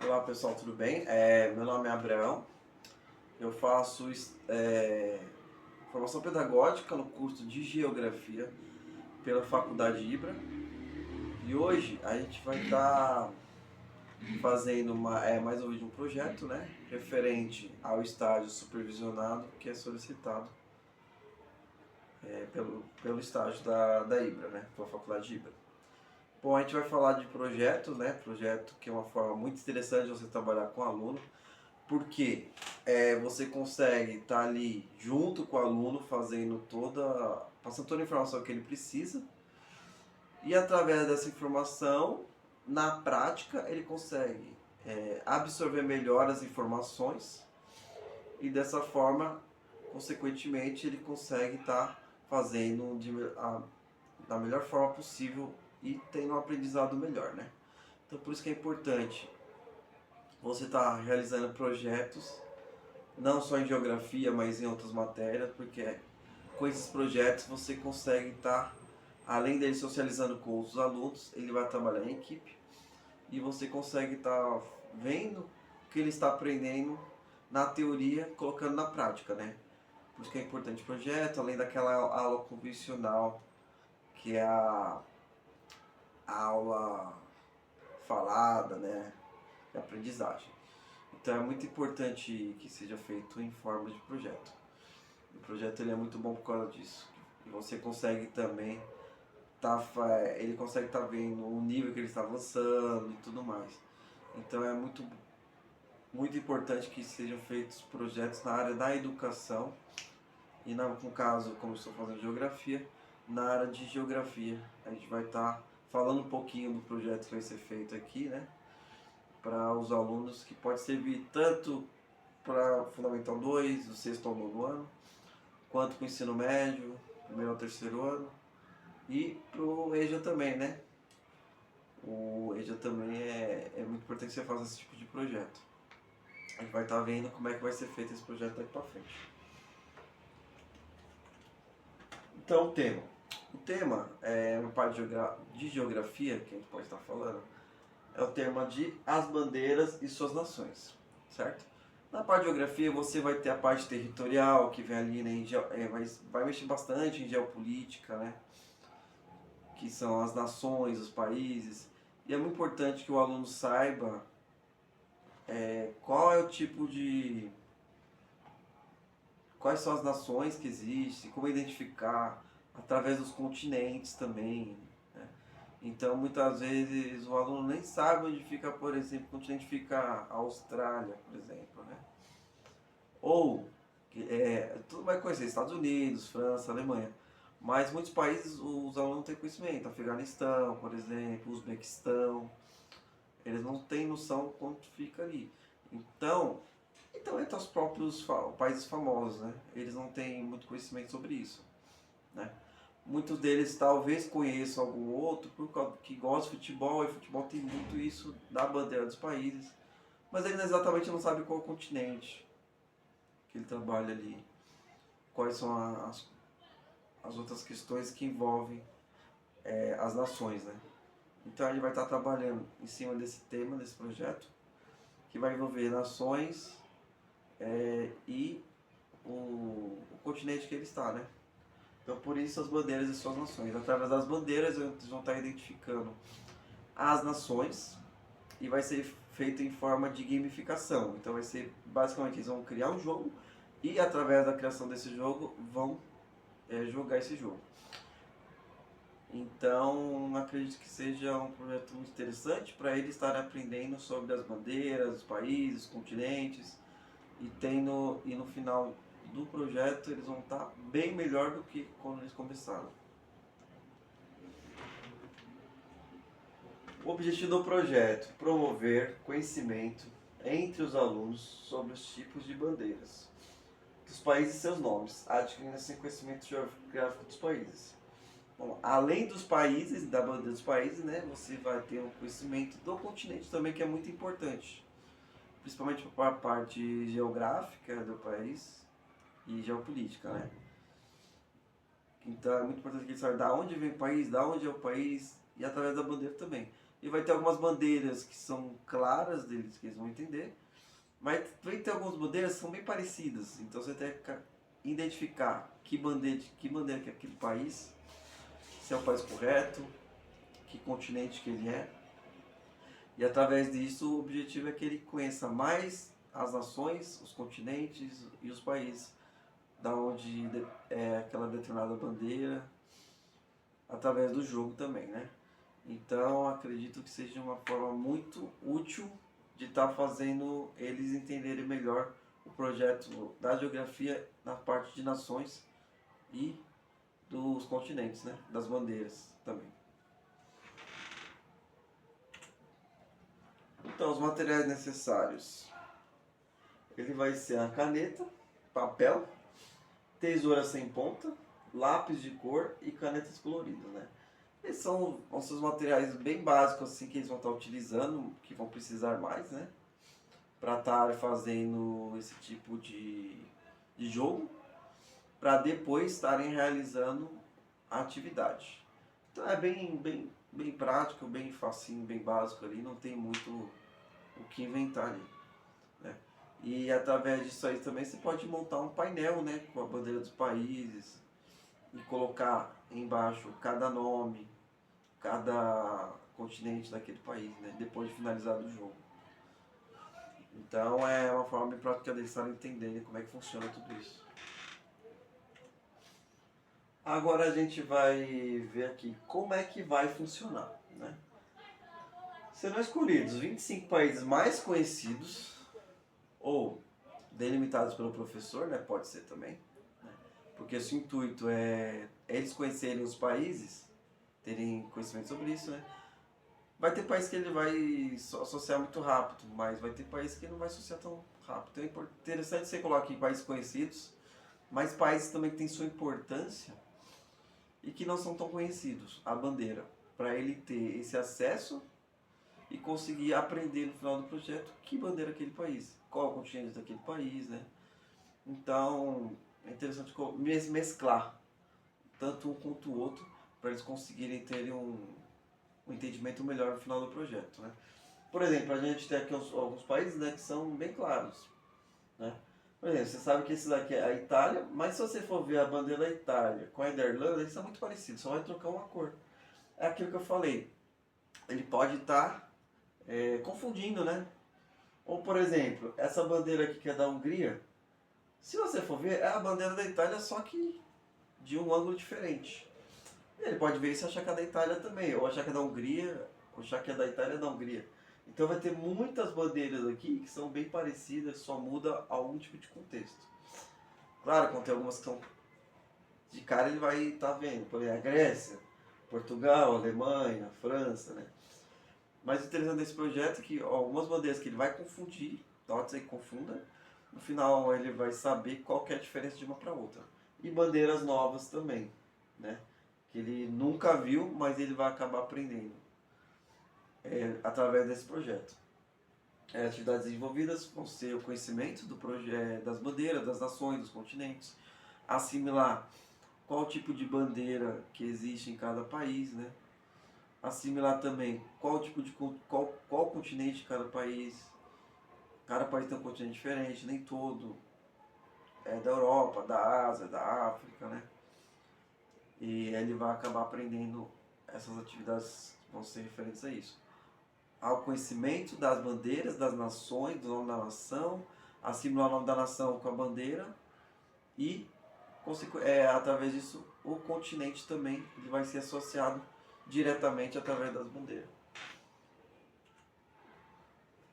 Olá pessoal, tudo bem? Meu nome é Abraão, eu faço formação pedagógica no curso de Geografia pela Faculdade Ibra e hoje a gente vai estar fazendo mais um vídeo, um projeto, né, referente ao estágio supervisionado que é solicitado pelo estágio da Ibra, né, pela Faculdade Ibra. Bom, a gente vai falar de projeto, né? Projeto que é uma forma muito interessante de você trabalhar com aluno, porque você consegue estar ali junto com o aluno, passando toda a informação que ele precisa, e através dessa informação, na prática, ele consegue absorver melhor as informações e dessa forma, consequentemente, ele consegue estar fazendo da melhor forma possível e tendo um aprendizado melhor, né? Então por isso que é importante você estar realizando projetos, não só em geografia, mas em outras matérias, porque com esses projetos você consegue estar, além dele socializando com os alunos, ele vai trabalhar em equipe e você consegue estar vendo o que ele está aprendendo na teoria, colocando na prática, né? Por isso que é importante o projeto, além daquela aula convencional, que é a aula falada, né, de aprendizagem. Então é muito importante que seja feito em forma de projeto. O projeto ele é muito bom por causa disso. E você consegue também ele consegue estar vendo o nível que ele está avançando e tudo mais. Então é muito importante que sejam feitos projetos na área da educação e no caso, como eu estou fazendo geografia, na área de geografia. A gente vai estar falando um pouquinho do projeto que vai ser feito aqui, né, para os alunos, que pode servir tanto para Fundamental 2, do 6º ao 9º ano, quanto para o ensino médio, 1º ao 3º ano, e para o EJA também, né? O EJA também é muito importante que você faça esse tipo de projeto. A gente vai estar vendo como é que vai ser feito esse projeto daqui para frente. Então, o tema. O tema é uma parte de geografia que a gente pode estar falando, é o tema de as bandeiras e suas nações, certo? Na parte de geografia você vai ter a parte territorial, que vem ali, né, vai mexer bastante em geopolítica, né, que são as nações, os países, e é muito importante que o aluno saiba qual é o tipo de... quais são as nações que existem, como identificar, através dos continentes também, né? Então muitas vezes o aluno nem sabe onde fica, por exemplo, o continente fica a Austrália, por exemplo, né? Ou tudo vai conhecer Estados Unidos, França, Alemanha, mas muitos países os alunos não têm conhecimento. Afeganistão, por exemplo, Uzbequistão, eles não têm noção quanto fica ali. Então entre os próprios países famosos, né? Eles não têm muito conhecimento sobre isso, né? Muitos deles talvez conheçam algum outro por causa que gosta de futebol, e futebol tem muito isso da bandeira dos países, mas eles exatamente não sabem qual é o continente que ele trabalha ali, quais são as outras questões que envolvem as nações, né? Então a gente vai estar trabalhando em cima desse tema, desse projeto, que vai envolver nações e o continente que ele está, né? Então por isso as bandeiras e suas nações. Através das bandeiras eles vão estar identificando as nações e vai ser feito em forma de gamificação. Então vai ser basicamente eles vão criar um jogo e através da criação desse jogo vão jogar esse jogo. Então acredito que seja um projeto muito interessante para eles estarem aprendendo sobre as bandeiras, os países, os continentes, e no final do projeto eles vão estar bem melhor do que quando eles começaram. O objetivo do projeto: promover conhecimento entre os alunos sobre os tipos de bandeiras dos países e seus nomes, adquirindo assim conhecimento geográfico dos países. Bom, além dos países, da bandeira dos países, né, você vai ter um conhecimento do continente também, que é muito importante, principalmente para a parte geográfica do país e geopolítica, né? Então é muito importante que ele saiba de onde vem o país, de onde é o país, e através da bandeira também. e vai ter algumas bandeiras que são claras deles, que eles vão entender, mas vai ter algumas bandeiras que são bem parecidas, então você tem que identificar que bandeira que é aquele país, se é o país correto, que continente que ele é, e através disso o objetivo é que ele conheça mais as nações, os continentes e os países da onde é aquela determinada bandeira, através do jogo também, né? Então acredito que seja uma forma muito útil de estar fazendo eles entenderem melhor o projeto da geografia na parte de nações e dos continentes, né? Das bandeiras também. Então, os materiais necessários. Ele vai ser a caneta, papel, tesoura sem ponta, lápis de cor e canetas coloridas, né? Esses vão ser os materiais bem básicos assim que eles vão estar utilizando, que vão precisar mais, né? Para estar fazendo esse tipo de jogo, para depois estarem realizando a atividade. Então é bem prático, bem facinho, bem básico ali, não tem muito o que inventar ali, né? E através disso aí também você pode montar um painel, né, com a bandeira dos países e colocar embaixo cada nome, cada continente daquele país, né, depois de finalizado o jogo. Então é uma forma bem prática deles estarem entendendo como é que funciona tudo isso. Agora a gente vai ver aqui como é que vai funcionar, né? Serão escolhidos 25 países mais conhecidos ou delimitados pelo professor, né? Pode ser também, né? Porque o seu intuito é eles conhecerem os países, terem conhecimento sobre isso, né? Vai ter país que ele vai associar muito rápido, mas vai ter país que não vai associar tão rápido. Então é interessante você colocar aqui países conhecidos, mas países também que têm sua importância e que não são tão conhecidos, a bandeira, para ele ter esse acesso e conseguir aprender no final do projeto que bandeira é aquele país, qual é o continente daquele país, né? Então é interessante mesclar tanto um quanto o outro para eles conseguirem ter um entendimento melhor no final do projeto, né? Por exemplo, a gente tem aqui alguns países, né, que são bem claros, né? Por exemplo, você sabe que esse daqui é a Itália, mas se você for ver a bandeira da Itália com a da Irlanda, eles são muito parecidos, só vai trocar uma cor. É aquilo que eu falei, ele pode estar confundindo, né? Ou, por exemplo, essa bandeira aqui que é da Hungria, se você for ver, é a bandeira da Itália, só que de um ângulo diferente. Ele pode ver isso e achar que é da Itália também, ou achar que é da Hungria, ou achar que é da Itália da Hungria. Então vai ter muitas bandeiras aqui que são bem parecidas, só muda algum tipo de contexto. Claro, quando tem algumas que estão de cara, ele vai estar vendo, por exemplo, a Grécia, Portugal, Alemanha, França, né? Mas o interessante desse projeto é que algumas bandeiras que ele vai confundir, pode ser que confunda, no final ele vai saber qual que é a diferença de uma para outra. E bandeiras novas também, né? Que ele nunca viu, mas ele vai acabar aprendendo através desse projeto. Atividades desenvolvidas vão ser o conhecimento do das bandeiras, das nações, dos continentes, assimilar qual tipo de bandeira que existe em cada país, né? Assimilar também qual tipo de qual continente de cada país. Cada país tem um continente diferente, nem todo é da Europa, da Ásia, da África, né? E ele vai acabar aprendendo essas atividades que vão ser referentes a isso. Ao conhecimento das bandeiras, das nações, do nome da nação, assimilar o nome da nação com a bandeira e, através disso, o continente também ele vai ser associado diretamente através das bandeiras.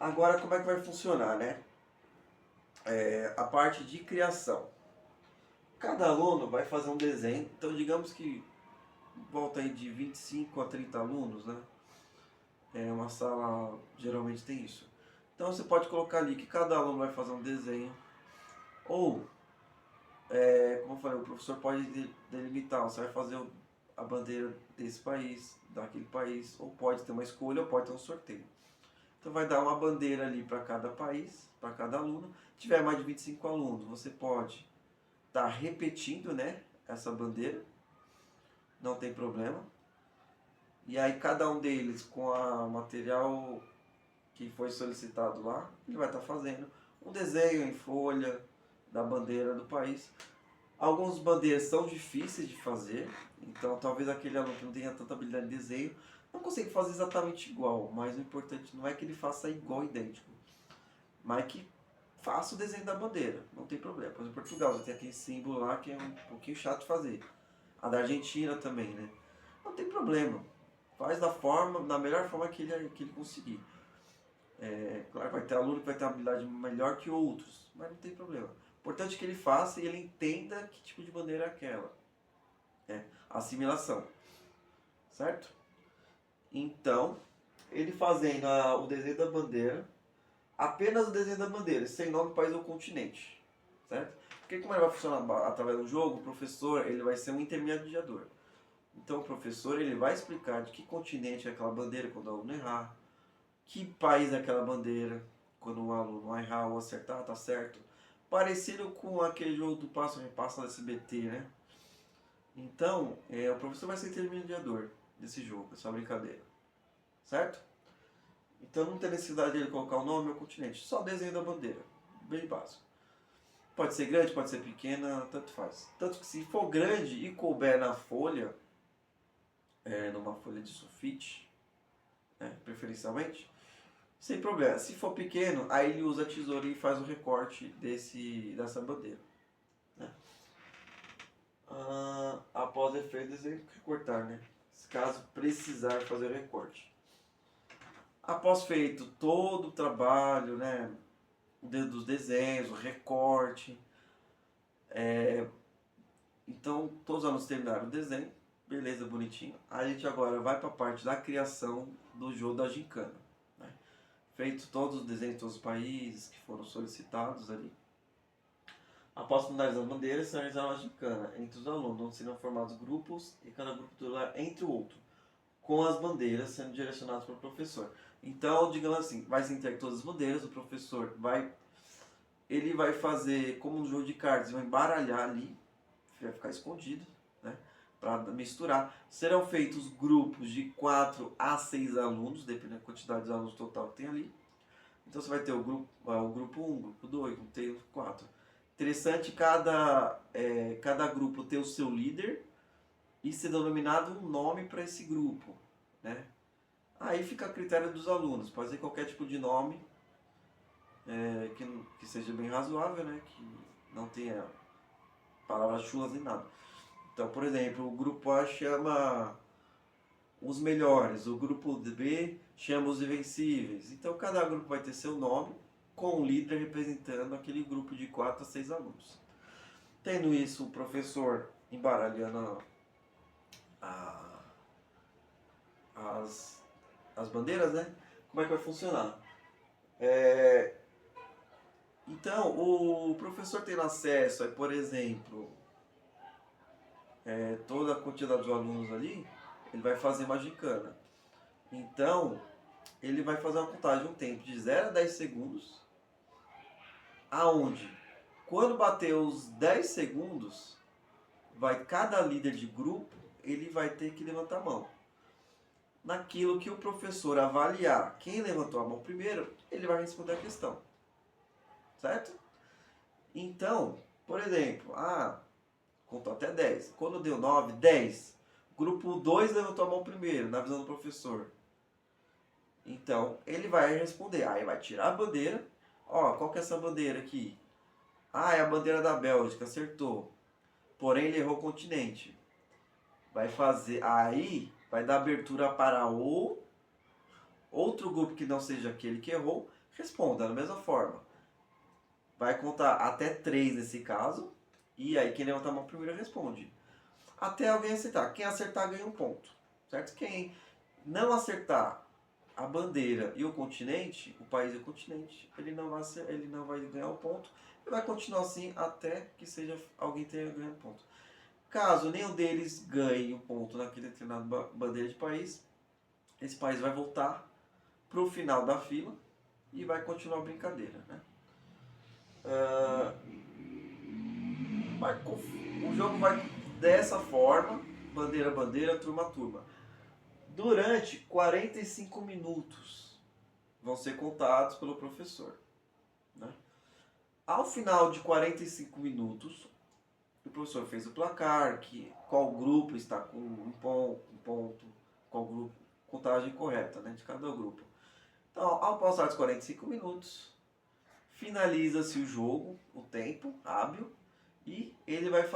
Agora, como é que vai funcionar, né? A parte de criação. Cada aluno vai fazer um desenho, então digamos que volta aí de 25 a 30 alunos, né? Uma sala geralmente tem isso. Então você pode colocar ali que cada aluno vai fazer um desenho. Ou, como eu falei, o professor pode delimitar, você vai fazer a bandeira desse país, daquele país, ou pode ter uma escolha, ou pode ter um sorteio. Então vai dar uma bandeira ali para cada país, para cada aluno. Se tiver mais de 25 alunos, você pode estar repetindo, né, essa bandeira, não tem problema. E aí cada um deles com o material que foi solicitado lá, ele vai estar fazendo um desenho em folha da bandeira do país. Algumas bandeiras são difíceis de fazer, então talvez aquele aluno que não tenha tanta habilidade de desenho não consiga fazer exatamente igual, mas o importante não é que ele faça igual, idêntico, mas que faça o desenho da bandeira, não tem problema. Por exemplo, Portugal, você tem aquele símbolo lá que é um pouquinho chato de fazer. A da Argentina também, né? Não tem problema. Faz da melhor forma que ele conseguir. Claro, vai ter aluno que vai ter uma habilidade melhor que outros, mas não tem problema. O importante é que ele faça e ele entenda que tipo de bandeira é aquela. Assimilação. Certo? Então, ele fazendo o desenho da bandeira, apenas o desenho da bandeira, sem nome, país ou continente. Certo? Porque como ele vai funcionar através do jogo, o professor ele vai ser um intermediador. Então o professor ele vai explicar de que continente é aquela bandeira quando o aluno errar, que país é aquela bandeira quando o aluno errar ou acertar, tá certo? Parecido com aquele jogo do passo a repasso da SBT, né? Então, o professor vai ser intermediador desse jogo, essa brincadeira. Certo? Então não tem necessidade de ele colocar o nome ou o continente, só o desenho da bandeira. Bem básico. Pode ser grande, pode ser pequena, tanto faz. Tanto que se for grande e couber na folha, numa folha de sulfite, preferencialmente, sem problema. Se for pequeno, aí ele usa a tesoura e faz o recorte dessa bandeira. Né? Após efeito, desenho, recortar, né? Caso precisar fazer o recorte. Após feito todo o trabalho, né? Dos desenhos, o recorte. Então, todos os alunos terminaram o desenho. Beleza, bonitinho. A gente agora vai para a parte da criação do jogo da gincana. Né? Feito todos os desenhos de todos os países que foram solicitados ali. Após finalizar as bandeiras, se realizar uma gincana entre os alunos, onde serão formados grupos e cada grupo titular entre o outro, com as bandeiras sendo direcionadas para o professor. Então, digamos assim, vai se entregar todas as bandeiras, o professor vai fazer como um jogo de cartas, vai embaralhar ali, vai ficar escondido, né? Para misturar. Serão feitos grupos de 4 a 6 alunos, dependendo da quantidade de alunos total que tem ali. Então você vai ter o grupo 1, grupo 2, grupo 3, grupo 4. Interessante cada grupo ter o seu líder e ser denominado um nome para esse grupo. Né? Aí fica a critério dos alunos. Pode ser qualquer tipo de nome que seja bem razoável, né? Que não tenha palavras chulas nem nada. Então, por exemplo, o grupo A chama os melhores, o grupo B chama os invencíveis. Então, cada grupo vai ter seu nome, com um líder representando aquele grupo de 4 a 6 alunos. Tendo isso, o professor embaralhando as bandeiras, né? Como é que vai funcionar? Então, o professor tendo acesso, por exemplo, toda a quantidade de alunos ali, ele vai fazer uma gincana. Então, ele vai fazer uma contagem, um tempo de 0 a 10 segundos, aonde, quando bater os 10 segundos, cada líder de grupo, ele vai ter que levantar a mão. Naquilo que o professor avaliar quem levantou a mão primeiro, ele vai responder a questão. Certo? Então, por exemplo, contou até 10. Quando deu 9, 10. Grupo 2 levantou a mão primeiro, na visão do professor. Então, ele vai responder. Aí vai tirar a bandeira. Qual que é essa bandeira aqui? É a bandeira da Bélgica, acertou. Porém, ele errou o continente. Aí vai dar abertura para outro grupo que não seja aquele que errou, responda da mesma forma. Vai contar até 3 nesse caso, e aí quem levantar a mão primeiro responde. Até alguém acertar. Quem acertar ganha um ponto. Certo? Quem não acertar a bandeira e o continente, o país e o continente, ele não vai ganhar o ponto. E vai continuar assim até que alguém tenha ganhado ponto. Caso nenhum deles ganhe um ponto naquele determinado bandeira de país, esse país vai voltar para o final da fila e vai continuar a brincadeira. Né? O jogo vai dessa forma, bandeira, bandeira, turma, turma. durante 45 minutos vão ser contados pelo professor, né? Ao final de 45 minutos, o professor fez o placar, qual grupo está com um ponto, qual grupo, contagem correta, né, de cada grupo. Então, ao passar dos 45 minutos, finaliza-se o jogo, o tempo hábil, e ele vai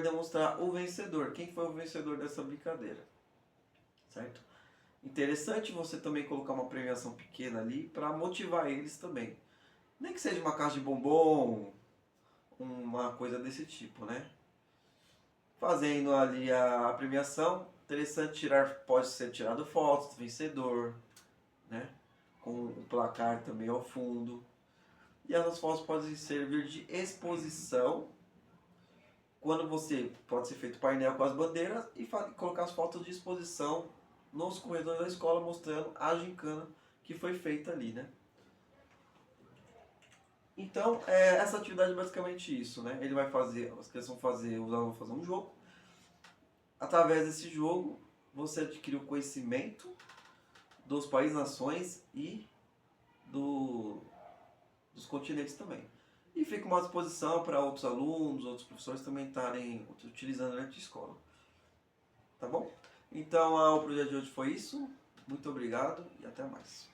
demonstrar o vencedor, quem foi o vencedor dessa brincadeira, certo? Interessante você também colocar uma premiação pequena ali para motivar eles também. Nem que seja uma caixa de bombom, uma coisa desse tipo, né? Fazendo ali a premiação, interessante pode ser tirado fotos do vencedor, né? Com o placar também ao fundo. E essas fotos podem servir de exposição. Quando pode ser feito painel com as bandeiras e colocar as fotos de exposição nos corredores da escola, mostrando a gincana que foi feita ali, né? Então, essa atividade é basicamente isso, né? Ele vai fazer, as crianças vão fazer, os alunos vão fazer um jogo. Através desse jogo, você adquire o conhecimento dos países, nações e dos continentes também. E fica uma disposição para outros alunos, outros professores também estarem utilizando durante a escola. Tá bom? Então, o projeto de hoje foi isso. Muito obrigado e até mais.